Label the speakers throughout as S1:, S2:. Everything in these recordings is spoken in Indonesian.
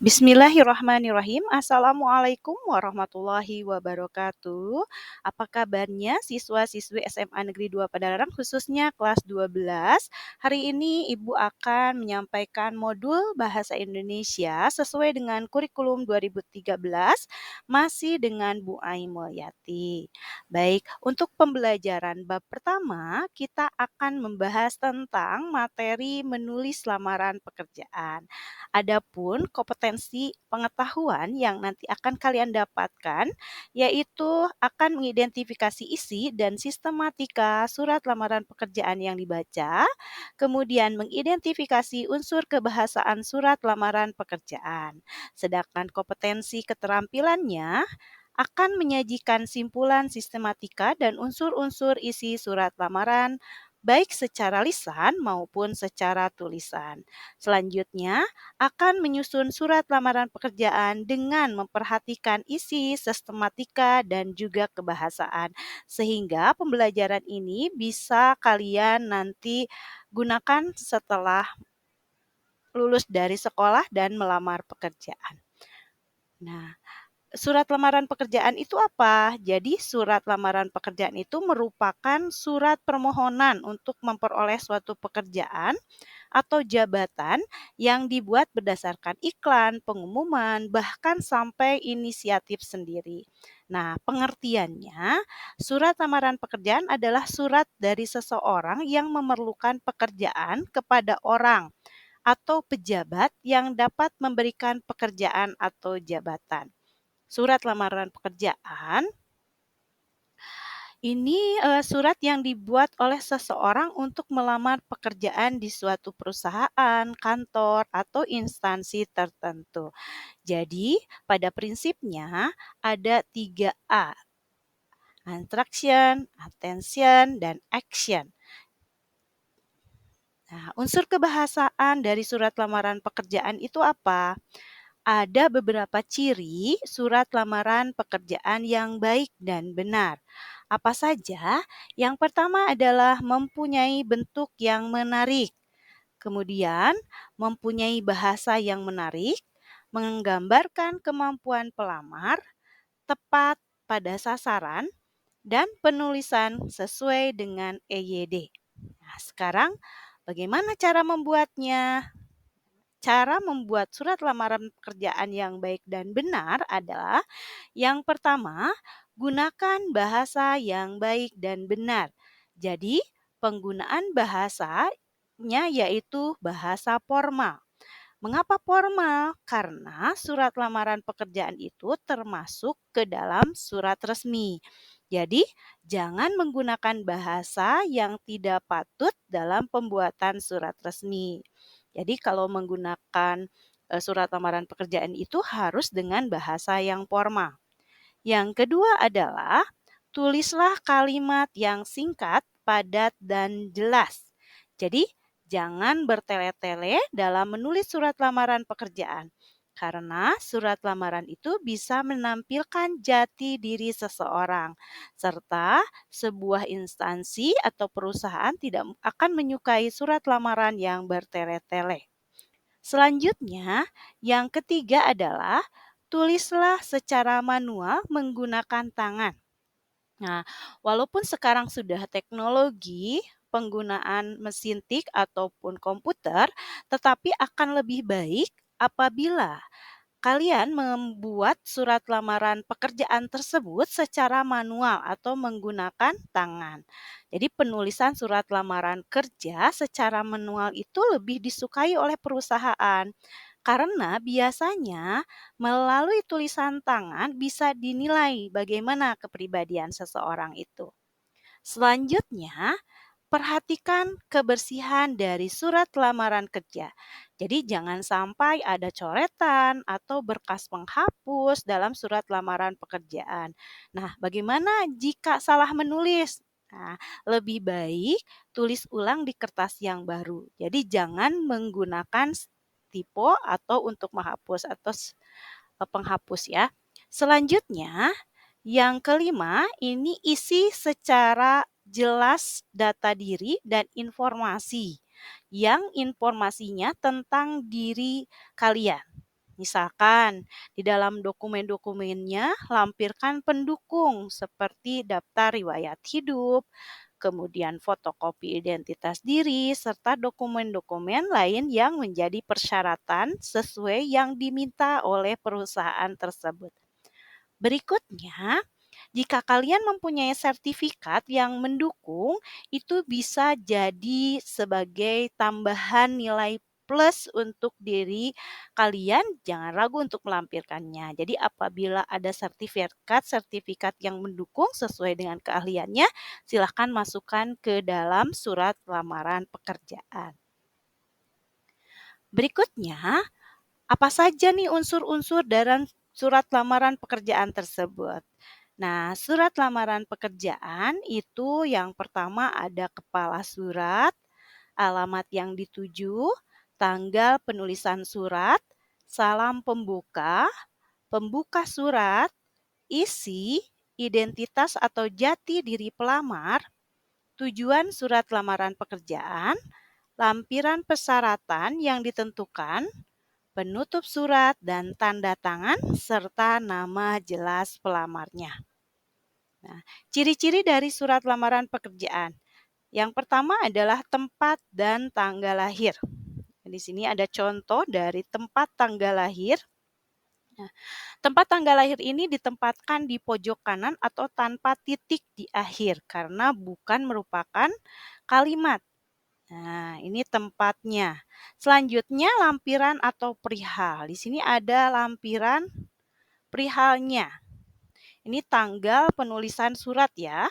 S1: Bismillahirrahmanirrahim. Assalamualaikum warahmatullahi wabarakatuh. Apa kabarnya siswa-siswi SMA Negeri 2 Padalarang khususnya kelas 12? Hari ini Ibu akan menyampaikan modul Bahasa Indonesia sesuai dengan kurikulum 2013 masih dengan Bu Ai Mulyati. Baik, untuk pembelajaran bab pertama kita akan membahas tentang materi menulis lamaran pekerjaan. Adapun kompetensi pengetahuan yang nanti akan kalian dapatkan yaitu akan mengidentifikasi isi dan sistematika surat lamaran pekerjaan yang dibaca, kemudian mengidentifikasi unsur kebahasaan surat lamaran pekerjaan. Sedangkan kompetensi keterampilannya akan menyajikan simpulan sistematika dan unsur-unsur isi surat lamaran baik secara lisan maupun secara tulisan. Selanjutnya, akan menyusun surat lamaran pekerjaan dengan memperhatikan isi, sistematika, dan juga kebahasaan. Sehingga pembelajaran ini bisa kalian nanti gunakan setelah lulus dari sekolah dan melamar pekerjaan. Nah, surat lamaran pekerjaan itu apa? Jadi surat lamaran pekerjaan itu merupakan surat permohonan untuk memperoleh suatu pekerjaan atau jabatan yang dibuat berdasarkan iklan, pengumuman, bahkan sampai inisiatif sendiri. Nah, pengertiannya, surat lamaran pekerjaan adalah surat dari seseorang yang memerlukan pekerjaan kepada orang atau pejabat yang dapat memberikan pekerjaan atau jabatan. Surat lamaran pekerjaan ini surat yang dibuat oleh seseorang untuk melamar pekerjaan di suatu perusahaan, kantor, atau instansi tertentu. Jadi, pada prinsipnya ada 3 A, attraction, attention, dan action. Nah, unsur kebahasaan dari surat lamaran pekerjaan itu apa? Ada beberapa ciri surat lamaran pekerjaan yang baik dan benar. Apa saja? Yang pertama adalah mempunyai bentuk yang menarik. Kemudian, mempunyai bahasa yang menarik, menggambarkan kemampuan pelamar, tepat pada sasaran, dan penulisan sesuai dengan EYD. Nah, sekarang bagaimana cara membuatnya? Cara membuat surat lamaran pekerjaan yang baik dan benar adalah yang pertama, gunakan bahasa yang baik dan benar. Jadi, penggunaan bahasanya yaitu bahasa formal. Mengapa formal? Karena surat lamaran pekerjaan itu termasuk ke dalam surat resmi. Jadi, jangan menggunakan bahasa yang tidak patut dalam pembuatan surat resmi. Jadi, kalau menggunakan surat lamaran pekerjaan itu harus dengan bahasa yang formal. Yang kedua adalah tulislah kalimat yang singkat, padat, dan jelas. Jadi, jangan bertele-tele dalam menulis surat lamaran pekerjaan. Karena surat lamaran itu bisa menampilkan jati diri seseorang, serta sebuah instansi atau perusahaan tidak akan menyukai surat lamaran yang bertele-tele. Selanjutnya, yang ketiga adalah tulislah secara manual menggunakan tangan. Nah, walaupun sekarang sudah teknologi penggunaan mesin tik ataupun komputer, tetapi akan lebih baik apabila kalian membuat surat lamaran pekerjaan tersebut secara manual atau menggunakan tangan. Jadi penulisan surat lamaran kerja secara manual itu lebih disukai oleh perusahaan. Karena biasanya melalui tulisan tangan bisa dinilai bagaimana kepribadian seseorang itu. Selanjutnya, perhatikan kebersihan dari surat lamaran kerja. Jadi jangan sampai ada coretan atau berkas penghapus dalam surat lamaran pekerjaan. Nah, bagaimana jika salah menulis? Nah, lebih baik tulis ulang di kertas yang baru. Jadi jangan menggunakan tipe atau untuk menghapus atau penghapus ya. Selanjutnya, yang kelima, ini isi secara jelas data diri dan informasi yang informasinya tentang diri kalian. Misalkan, di dalam dokumen-dokumennya lampirkan pendukung seperti daftar riwayat hidup, kemudian fotokopi identitas diri, serta dokumen-dokumen lain yang menjadi persyaratan sesuai yang diminta oleh perusahaan tersebut. Berikutnya, jika kalian mempunyai sertifikat yang mendukung, itu bisa jadi sebagai tambahan nilai plus untuk diri kalian. Jangan ragu untuk melampirkannya. Jadi apabila ada sertifikat yang mendukung sesuai dengan keahliannya, silahkan masukkan ke dalam surat lamaran pekerjaan. Berikutnya, apa saja nih unsur-unsur dalam surat lamaran pekerjaan tersebut? Nah, surat lamaran pekerjaan itu yang pertama ada kepala surat, alamat yang dituju, tanggal penulisan surat, salam pembuka, pembuka surat, isi, identitas atau jati diri pelamar, tujuan surat lamaran pekerjaan, lampiran persyaratan yang ditentukan, penutup surat dan tanda tangan, serta nama jelas pelamarnya. Nah, ciri-ciri dari surat lamaran pekerjaan. Yang pertama adalah tempat dan tanggal lahir. Di sini ada contoh dari tempat tanggal lahir. Nah, tempat tanggal lahir ini ditempatkan di pojok kanan atau tanpa titik di akhir karena bukan merupakan kalimat. Nah, ini tempatnya. Selanjutnya lampiran atau perihal. Di sini ada lampiran perihalnya. Ini tanggal penulisan surat ya.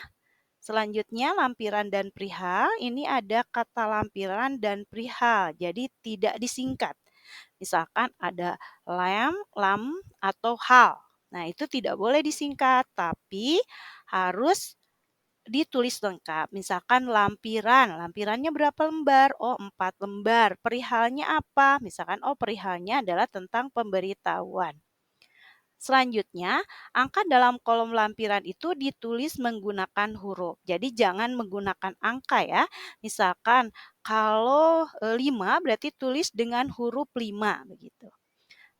S1: Selanjutnya lampiran dan perihal, ini ada kata lampiran dan perihal, jadi tidak disingkat. Misalkan ada lam, atau hal. Nah, itu tidak boleh disingkat, tapi harus ditulis lengkap. Misalkan lampirannya berapa lembar? Oh, 4 lembar. Perihalnya apa? Misalkan, oh perihalnya adalah tentang pemberitahuan. Selanjutnya, angka dalam kolom lampiran itu ditulis menggunakan huruf. Jadi jangan menggunakan angka ya. Misalkan kalau 5 berarti tulis dengan huruf 5 begitu.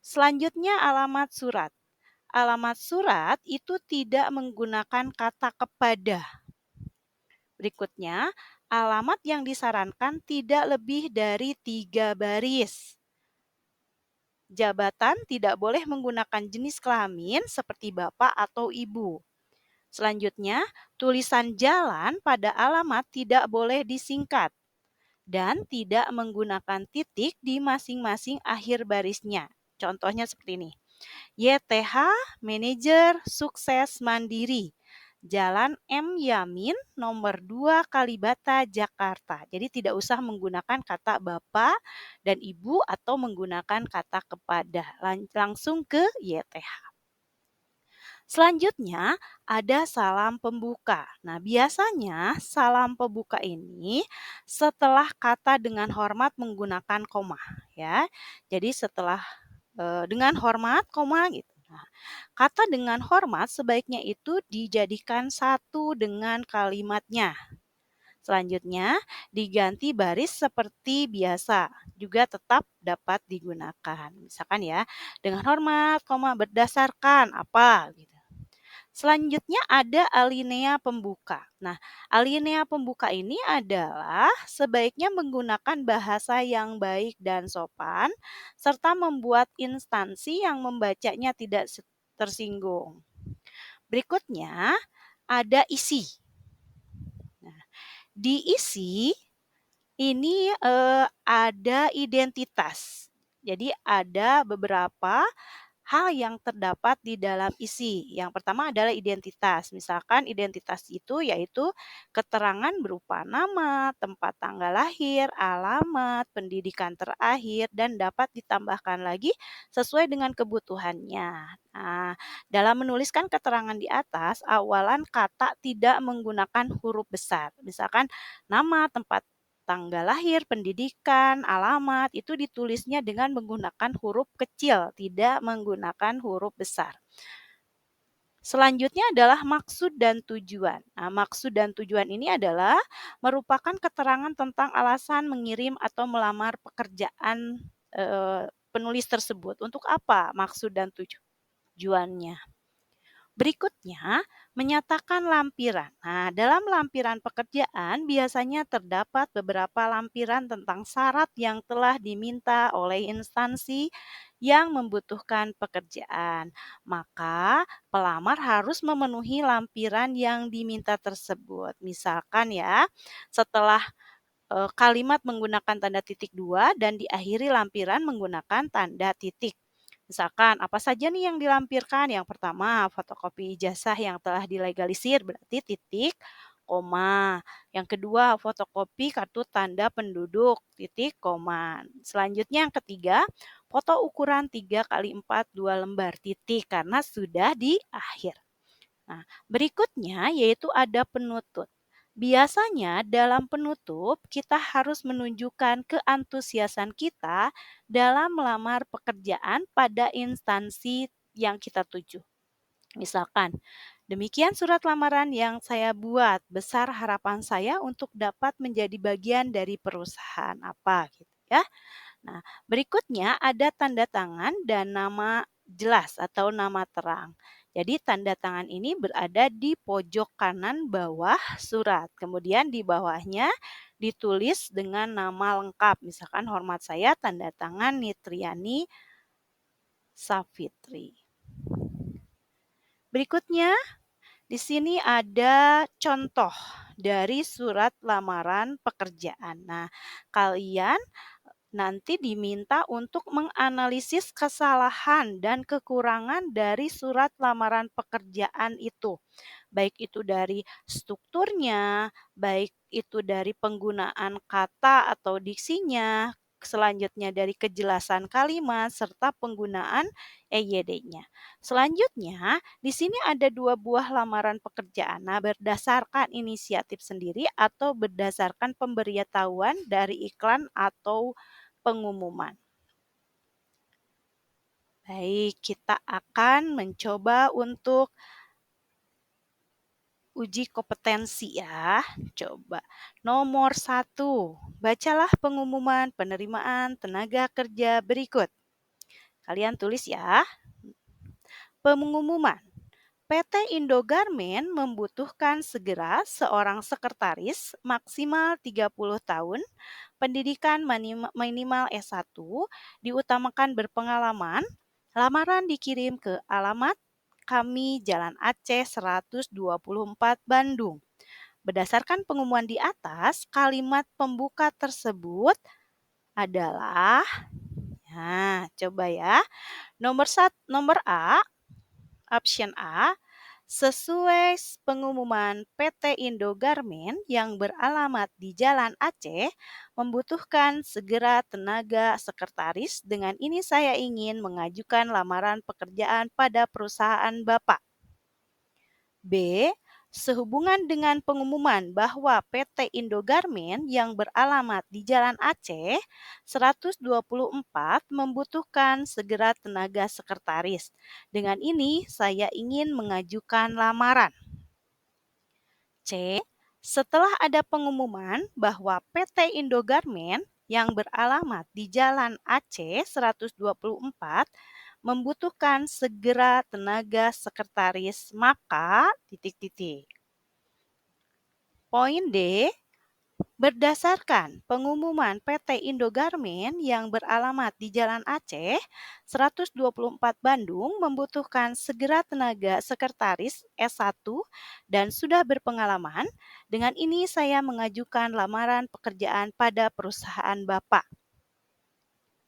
S1: Selanjutnya alamat surat. Alamat surat itu tidak menggunakan kata kepada. Berikutnya, alamat yang disarankan tidak lebih dari 3 baris. Jabatan tidak boleh menggunakan jenis kelamin seperti bapak atau ibu. Selanjutnya, tulisan jalan pada alamat tidak boleh disingkat dan tidak menggunakan titik di masing-masing akhir barisnya. Contohnya seperti ini. YTH Manajer Sukses Mandiri. Jalan M Yamin nomor 2 Kalibata, Jakarta. Jadi tidak usah menggunakan kata bapak dan ibu atau menggunakan kata kepada. Langsung ke YTH. Selanjutnya ada salam pembuka. Nah, biasanya salam pembuka ini setelah kata dengan hormat menggunakan koma ya. Jadi setelah dengan hormat koma gitu. Nah, kata dengan hormat sebaiknya itu dijadikan satu dengan kalimatnya. Selanjutnya diganti baris seperti biasa, juga tetap dapat digunakan. Misalkan ya, dengan hormat, koma berdasarkan apa gitu. Selanjutnya ada alinea pembuka. Nah, alinea pembuka ini adalah sebaiknya menggunakan bahasa yang baik dan sopan, serta membuat instansi yang membacanya tidak tersinggung. Berikutnya ada isi. Nah, di isi ini ada identitas. Jadi ada beberapa hal yang terdapat di dalam isi. Yang pertama adalah identitas. Misalkan identitas itu yaitu keterangan berupa nama, tempat tanggal lahir, alamat, pendidikan terakhir, dan dapat ditambahkan lagi sesuai dengan kebutuhannya. Nah, dalam menuliskan keterangan di atas, awalan kata tidak menggunakan huruf besar. Misalkan nama, tempat tanggal lahir, pendidikan, alamat, itu ditulisnya dengan menggunakan huruf kecil, tidak menggunakan huruf besar. Selanjutnya adalah maksud dan tujuan. Nah, maksud dan tujuan ini adalah merupakan keterangan tentang alasan mengirim atau melamar pekerjaan penulis tersebut. Untuk apa maksud dan tujuannya? Berikutnya, menyatakan lampiran. Nah, dalam lampiran pekerjaan biasanya terdapat beberapa lampiran tentang syarat yang telah diminta oleh instansi yang membutuhkan pekerjaan. Maka, pelamar harus memenuhi lampiran yang diminta tersebut. Misalkan ya, setelah kalimat menggunakan tanda titik dua dan diakhiri lampiran menggunakan tanda titik. Misalkan apa saja nih yang dilampirkan? Yang pertama, fotokopi ijazah yang telah dilegalisir berarti titik, koma. Yang kedua, fotokopi kartu tanda penduduk, titik, koma. Selanjutnya yang ketiga, foto ukuran 3 kali 4 2 lembar, titik, karena sudah di akhir. Nah, berikutnya yaitu ada penutup. Biasanya dalam penutup kita harus menunjukkan keantusiasan kita dalam melamar pekerjaan pada instansi yang kita tuju. Misalkan, demikian surat lamaran yang saya buat, besar harapan saya untuk dapat menjadi bagian dari perusahaan apa gitu ya. Nah, berikutnya ada tanda tangan dan nama jelas atau nama terang. Jadi tanda tangan ini berada di pojok kanan bawah surat. Kemudian di bawahnya ditulis dengan nama lengkap. Misalkan hormat saya tanda tangan Nitriani Safitri. Berikutnya di sini ada contoh dari surat lamaran pekerjaan. Nah, kalian nanti diminta untuk menganalisis kesalahan dan kekurangan dari surat lamaran pekerjaan itu. Baik itu dari strukturnya, baik itu dari penggunaan kata atau diksinya, selanjutnya dari kejelasan kalimat serta penggunaan EYD-nya. Selanjutnya, di sini ada 2 buah lamaran pekerjaan. Nah, berdasarkan inisiatif sendiri atau berdasarkan pemberitahuan dari iklan atau pengumuman. Baik, kita akan mencoba untuk uji kompetensi ya. Coba. Nomor 1, bacalah pengumuman penerimaan tenaga kerja berikut. Kalian tulis ya. Pengumuman. PT Indogarmen membutuhkan segera seorang sekretaris maksimal 30 tahun, pendidikan minimal S1, diutamakan berpengalaman. Lamaran dikirim ke alamat kami Jalan Aceh 124 Bandung. Berdasarkan pengumuman di atas, kalimat pembuka tersebut adalah, nah coba ya, nomor A, option A, sesuai pengumuman PT Indogarmen yang beralamat di Jalan Aceh, membutuhkan segera tenaga sekretaris. Dengan ini saya ingin mengajukan lamaran pekerjaan pada perusahaan Bapak. B. Sehubungan dengan pengumuman bahwa PT Indogarmen yang beralamat di Jalan Aceh 124 membutuhkan segera tenaga sekretaris. Dengan ini saya ingin mengajukan lamaran. C. Setelah ada pengumuman bahwa PT Indogarmen yang beralamat di Jalan Aceh 124 membutuhkan segera tenaga sekretaris, maka titik-titik. Poin D, berdasarkan pengumuman PT Indogarmen yang beralamat di Jalan Aceh 124 Bandung membutuhkan segera tenaga sekretaris S1 dan sudah berpengalaman, dengan ini saya mengajukan lamaran pekerjaan pada perusahaan Bapak.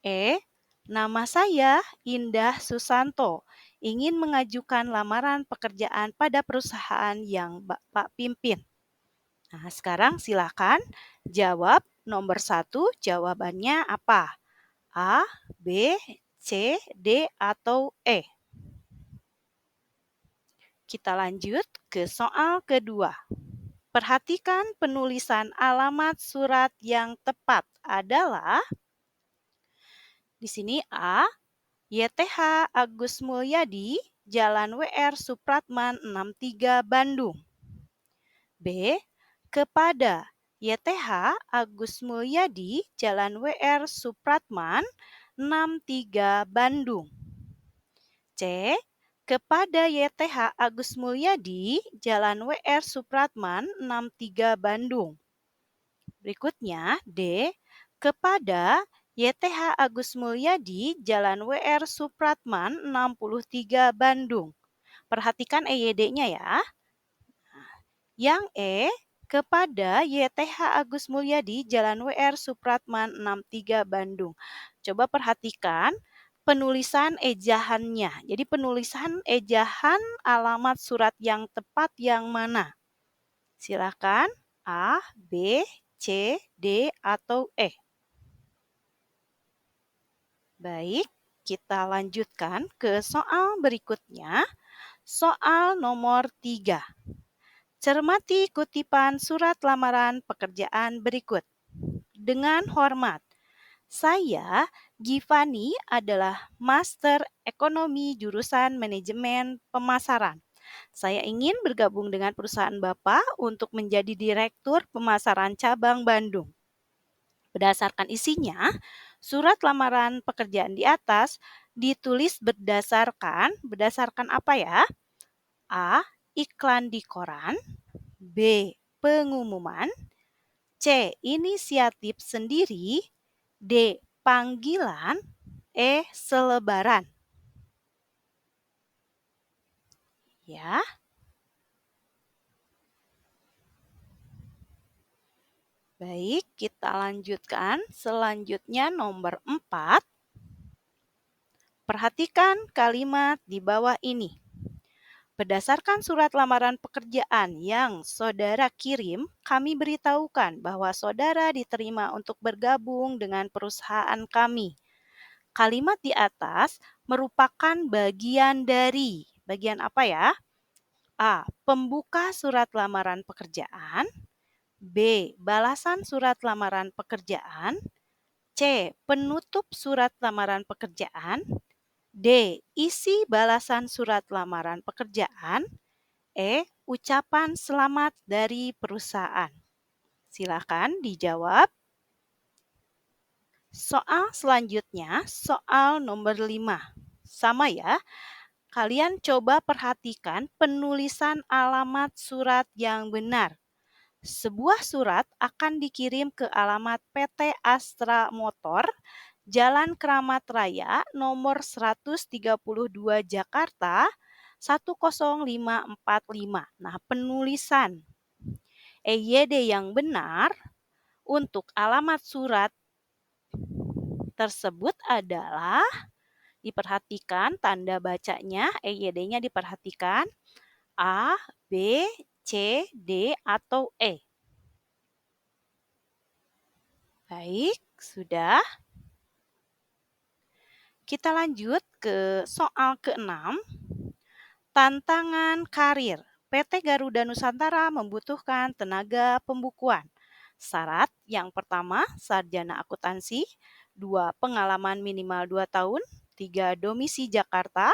S1: E. Nama saya Indah Susanto, ingin mengajukan lamaran pekerjaan pada perusahaan yang Bapak pimpin. Nah, sekarang silakan jawab nomor 1, jawabannya apa? A, B, C, D, atau E? Kita lanjut ke soal kedua. Perhatikan penulisan alamat surat yang tepat adalah di sini A, YTH Agus Mulyadi, Jalan WR Supratman 63 Bandung. B, kepada YTH Agus Mulyadi, Jalan WR Supratman 63 Bandung. C. Kepada YTH Agus Mulyadi, Jalan WR Supratman 63 Bandung. Berikutnya, D. Kepada YTH Agus Mulyadi, Jalan WR Supratman 63 Bandung. Perhatikan EYD-nya ya. Yang E. Kepada YTH Agus Mulyadi, Jalan WR Supratman 63 Bandung. Coba perhatikan penulisan ejaannya. Jadi penulisan ejahan alamat surat yang tepat yang mana? Silakan A, B, C, D, atau E. Baik, kita lanjutkan ke soal berikutnya. Soal nomor 3. Cermati kutipan surat lamaran pekerjaan berikut. Dengan hormat, saya, Givani, adalah Master Ekonomi jurusan Manajemen Pemasaran. Saya ingin bergabung dengan perusahaan Bapak untuk menjadi Direktur Pemasaran Cabang Bandung. Berdasarkan isinya, surat lamaran pekerjaan di atas ditulis berdasarkan apa ya? A. Iklan di koran. B. Pengumuman. C. Inisiatif sendiri. D. Panggilan. E. Selebaran. Ya. Baik, kita lanjutkan. Selanjutnya nomor 4. Perhatikan kalimat di bawah ini. Berdasarkan surat lamaran pekerjaan yang saudara kirim, kami beritahukan bahwa saudara diterima untuk bergabung dengan perusahaan kami. Kalimat di atas merupakan bagian dari, bagian apa ya? A. Pembuka surat lamaran pekerjaan. B. Balasan surat lamaran pekerjaan. C. Penutup surat lamaran pekerjaan. D. Isi balasan surat lamaran pekerjaan. E. Ucapan selamat dari perusahaan. Silakan dijawab. Soal selanjutnya, soal nomor 5. Sama ya, kalian coba perhatikan penulisan alamat surat yang benar. Sebuah surat akan dikirim ke alamat PT Astra Motor, Jalan Kramat Raya, nomor 132 Jakarta, 10545. Nah, penulisan EYD yang benar untuk alamat surat tersebut adalah, diperhatikan tanda bacanya, EYD-nya diperhatikan, A, B, C, D, atau E. Baik, sudah. Kita lanjut ke soal ke-6. Tantangan karir. PT Garuda Nusantara membutuhkan tenaga pembukuan. Syarat yang pertama, sarjana akuntansi. 2. Pengalaman minimal 2 tahun. 3. Domisili Jakarta.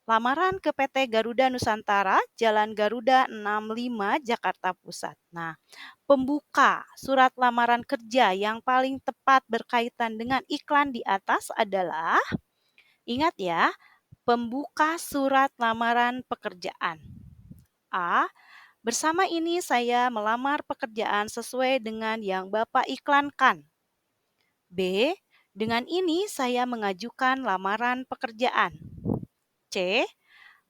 S1: Lamaran ke PT Garuda Nusantara, Jalan Garuda 65, Jakarta Pusat. Nah, pembuka surat lamaran kerja yang paling tepat berkaitan dengan iklan di atas adalah, ingat ya, pembuka surat lamaran pekerjaan. A. Bersama ini saya melamar pekerjaan sesuai dengan yang Bapak iklankan. B. Dengan ini saya mengajukan lamaran pekerjaan. C.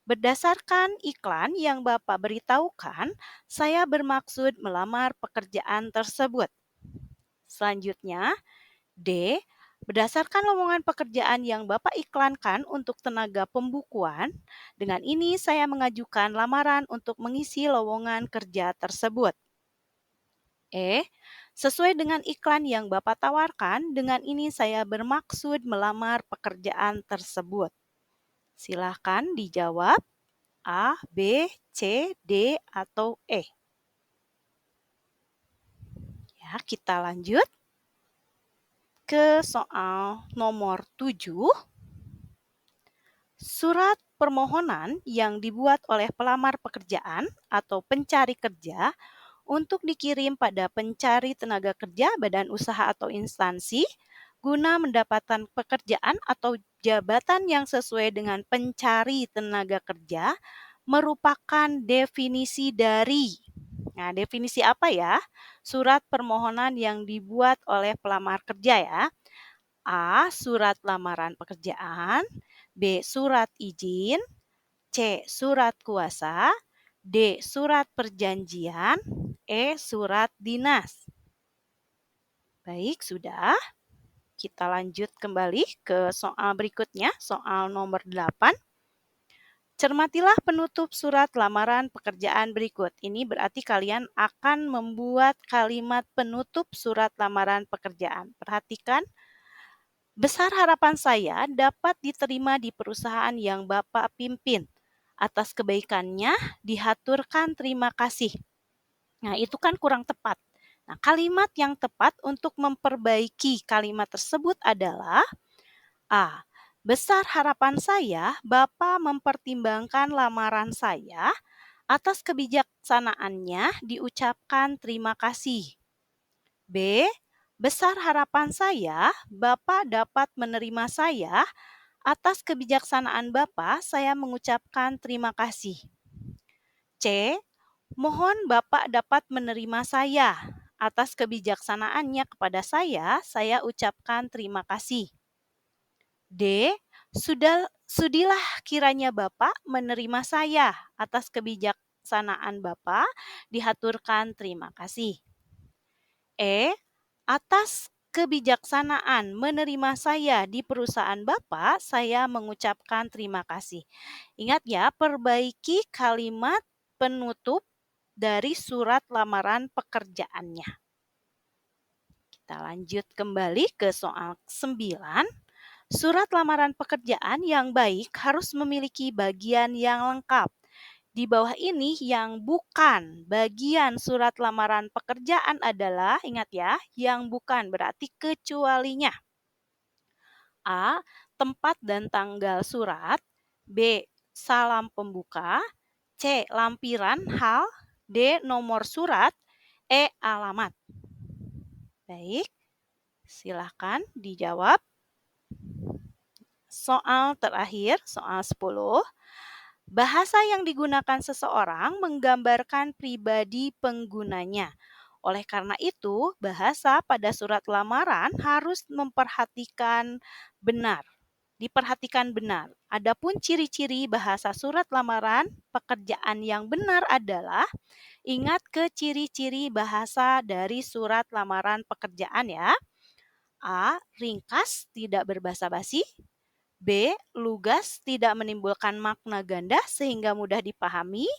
S1: Berdasarkan iklan yang Bapak beritahukan, saya bermaksud melamar pekerjaan tersebut. Selanjutnya, D. Berdasarkan lowongan pekerjaan yang Bapak iklankan untuk tenaga pembukuan, dengan ini saya mengajukan lamaran untuk mengisi lowongan kerja tersebut. E. Sesuai dengan iklan yang Bapak tawarkan, dengan ini saya bermaksud melamar pekerjaan tersebut. Silakan dijawab. A, B, C, D, atau E. Ya, kita lanjut ke soal nomor 7. Surat permohonan yang dibuat oleh pelamar pekerjaan atau pencari kerja untuk dikirim pada pencari tenaga kerja, badan usaha atau instansi guna mendapatkan pekerjaan atau jabatan yang sesuai dengan pencari tenaga kerja merupakan definisi dari. Nah, definisi apa ya? Surat permohonan yang dibuat oleh pelamar kerja ya. A. Surat lamaran pekerjaan. B. Surat izin. C. Surat kuasa. D. Surat perjanjian. E. Surat dinas. Baik, sudah. Kita lanjut kembali ke soal berikutnya, soal nomor 8. Cermatilah penutup surat lamaran pekerjaan berikut. Ini berarti kalian akan membuat kalimat penutup surat lamaran pekerjaan. Perhatikan, besar harapan saya dapat diterima di perusahaan yang Bapak pimpin. Atas kebaikannya dihaturkan terima kasih. Nah, itu kan kurang tepat. Nah, kalimat yang tepat untuk memperbaiki kalimat tersebut adalah A. Besar harapan saya Bapak mempertimbangkan lamaran saya, atas kebijaksanaannya diucapkan terima kasih. B. Besar harapan saya Bapak dapat menerima saya, atas kebijaksanaan Bapak saya mengucapkan terima kasih. C. Mohon Bapak dapat menerima saya, atas kebijaksanaannya kepada saya ucapkan terima kasih. D. Sudilah kiranya Bapak menerima saya, atas kebijaksanaan Bapak dihaturkan terima kasih. E. Atas kebijaksanaan menerima saya di perusahaan Bapak, saya mengucapkan terima kasih. Ingat ya, perbaiki kalimat penutup dari surat lamaran pekerjaannya. Kita lanjut kembali ke soal 9. Surat lamaran pekerjaan yang baik harus memiliki bagian yang lengkap. Di bawah ini yang bukan bagian surat lamaran pekerjaan adalah, ingat ya, yang bukan berarti kecualinya. A. Tempat dan tanggal surat. B. Salam pembuka. C. Lampiran hal. D. Nomor surat. E. Alamat. Baik, silahkan dijawab. Soal terakhir, soal 10. Bahasa yang digunakan seseorang menggambarkan pribadi penggunanya. Oleh karena itu, bahasa pada surat lamaran harus diperhatikan benar. Adapun ciri-ciri bahasa surat lamaran pekerjaan yang benar adalah, ingat ke ciri-ciri bahasa dari surat lamaran pekerjaan ya. A. Ringkas, tidak berbasa-basi. B. Lugas, tidak menimbulkan makna ganda sehingga mudah dipahami.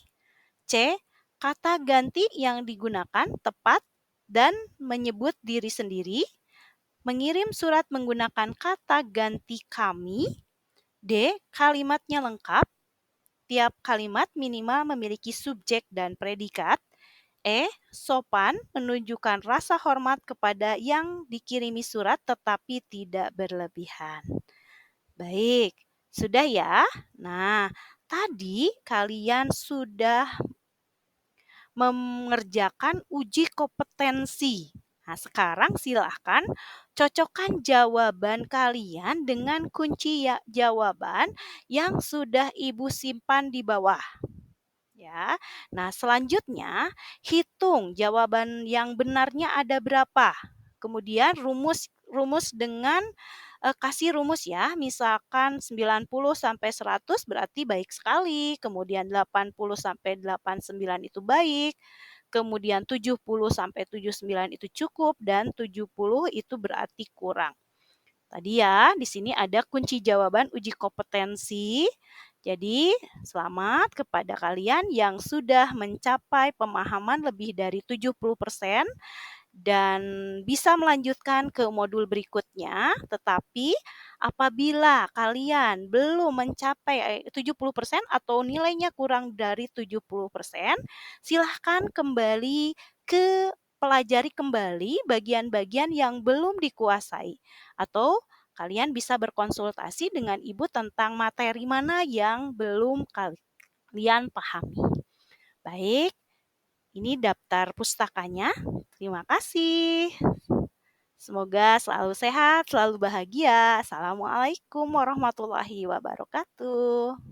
S1: C. Kata ganti yang digunakan tepat dan menyebut diri sendiri. Mengirim surat menggunakan kata ganti kami. D. Kalimatnya lengkap. Tiap kalimat minimal memiliki subjek dan predikat. E. Sopan, menunjukkan rasa hormat kepada yang dikirimi surat tetapi tidak berlebihan. Baik, sudah ya. Nah, tadi kalian sudah mengerjakan uji kompetensi. Nah, sekarang silahkan cocokkan jawaban kalian dengan kunci jawaban yang sudah Ibu simpan di bawah. Ya. Nah, selanjutnya hitung jawaban yang benarnya ada berapa. Kemudian rumus dengan kasih rumus ya. Misalkan 90 sampai 100 berarti baik sekali. Kemudian 80 sampai 89 itu baik. Kemudian 70 sampai 79 itu cukup dan 70 itu berarti kurang. Tadi ya, di sini ada kunci jawaban uji kompetensi. Jadi, selamat kepada kalian yang sudah mencapai pemahaman lebih dari 70% dan bisa melanjutkan ke modul berikutnya. Tetapi apabila kalian belum mencapai 70% atau nilainya kurang dari 70%, silahkan kembali pelajari kembali bagian-bagian yang belum dikuasai. Atau kalian bisa berkonsultasi dengan Ibu tentang materi mana yang belum kalian pahami. Baik, ini daftar pustakanya. Terima kasih. Semoga selalu sehat, selalu bahagia. Assalamualaikum warahmatullahi wabarakatuh.